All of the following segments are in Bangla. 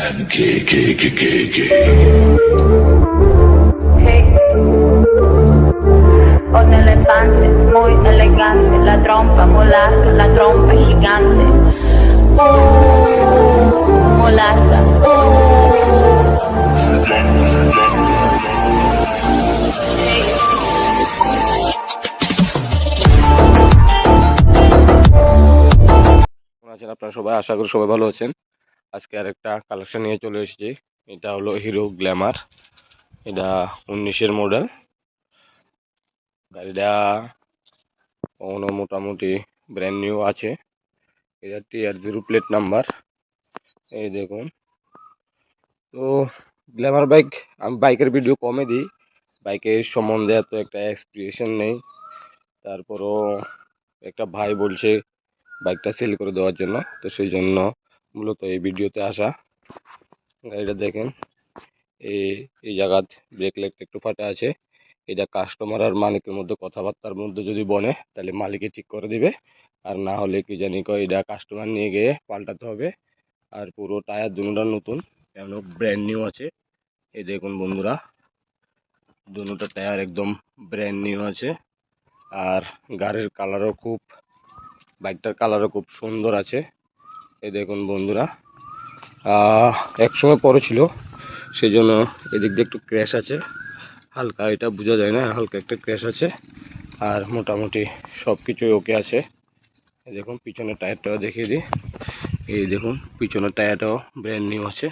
and K. Un elefante muy elegante, la trompa muy larga, la trompa gigante. Muy larga. কেমন আছেন আপনারা সবাই? আশা করি সবাই ভালো আছেন। আজকে আরেকটা কালেকশন নিয়ে চলে এসেছি। এটা হলো হিরো গ্ল্যামার। এটা 19-এর মডেল। গাড়িটা মোটামুটি ব্র্যান্ড নিউ আছে। এটা TR0 প্লেট নাম্বার। এই দেখুন। তো গ্ল্যামার বাইক, আমি বাইকের ভিডিও কমে দিই। বাইকের সম্বন্ধে এত একটা এক্সপিরিয়েশন নেই। তারপরও একটা ভাই বলছে বাইকটা সেল করে দেওয়ার জন্য, তো সেই জন্য মূলত এই ভিডিওতে আসা। গাড়িটা দেখেন, এই এই জায়গাত ব্রেক লাইটটা একটু ফাটা আছে। এটা কাস্টমার আর মালিকের মধ্যে কথাবার্তার মধ্যে যদি বনে তাহলে মালিকে ঠিক করে দিবে, আর না হলে কি জানি কয় এটা কাস্টমার নিয়ে গিয়ে পাল্টাতে হবে। আর পুরো টায়ার দুটোটা নতুন, কেন ব্র্যান্ড নিউ আছে। এই দেখুন বন্ধুরা, দুটোটা টায়ার একদম ব্র্যান্ড নিউ আছে। আর গাড়ির কালারও খুব, বাইকটার কালারও খুব সুন্দর আছে। এই দেখুন বন্ধুরা, একসময় পড়েছিল, সেই জন্য এদিক দিয়ে একটু ক্র্যাশ আছে হালকা, এটা বোঝা যায় না, হালকা একটা ক্র্যাশ আছে। আর মোটামুটি সব কিছুই ওকে আছে। এই দেখুন পিছনের টায়ারটাও দেখিয়ে দিই। এই দেখুন পিছনের টায়ারটাও ব্র্যান্ড নিউ আছে।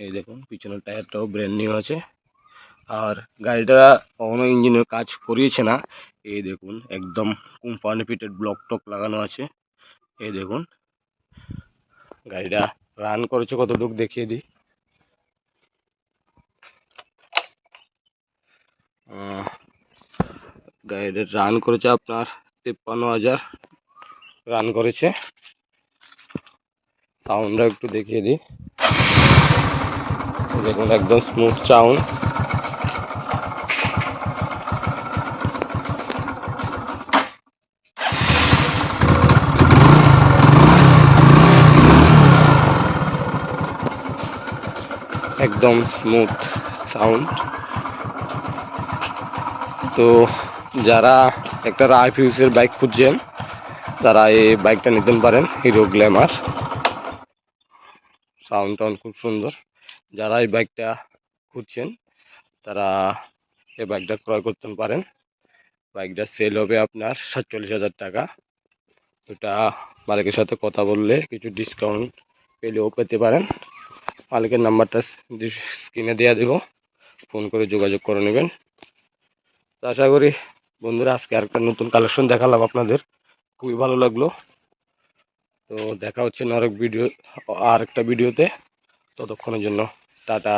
এই দেখুন পিছনের টায়ারটাও ব্র্যান্ড নিউ আছে। আর গাড়িটা কখনো ইঞ্জিনের কাজ করিয়েছে না। এই দেখুন একদম কোম্পানি ফিটেড ব্লক টক লাগানো আছে। এই দেখুন গাড়িটা রান করেছে কতটুকু দেখিয়ে দিই। গাড়িটা রান করেছে আপনার 53,000 রান করেছে। সাউন্ডটা একটু দেখিয়ে দিই। দেখুন একদম স্মুথ সাউন্ড। একদম স্মুথ সাউন্ড। তো যারা একটা রাইফিউজের বাইক খুঁজছেন তারা এই বাইকটা নিতে পারেন, হিরো গ্ল্যামার। সাউন্ড টাউন্ড খুব সুন্দর। যারা এই বাইকটা খুঁজছেন তারা এই বাইকটা ক্রয় করতে পারেন। বাইকটা সেল হবে আপনার 47,000 টাকা। ওটা মালিকের সাথে কথা বললে কিছু ডিসকাউন্ট পেলেও পেতে পারেন। মালিকের নাম্বারটা স্ক্রিনে দেওয়া দেবো, ফোন করে যোগাযোগ করে নেবেন। তো আশা করি বন্ধুরা আজকে আরেকটা নতুন কালেকশন দেখালাম আপনাদের, খুবই ভালো লাগলো। তো দেখা হচ্ছে না আরেক ভিডিও, আর একটা ভিডিওতে। ততক্ষণের জন্য টাটা।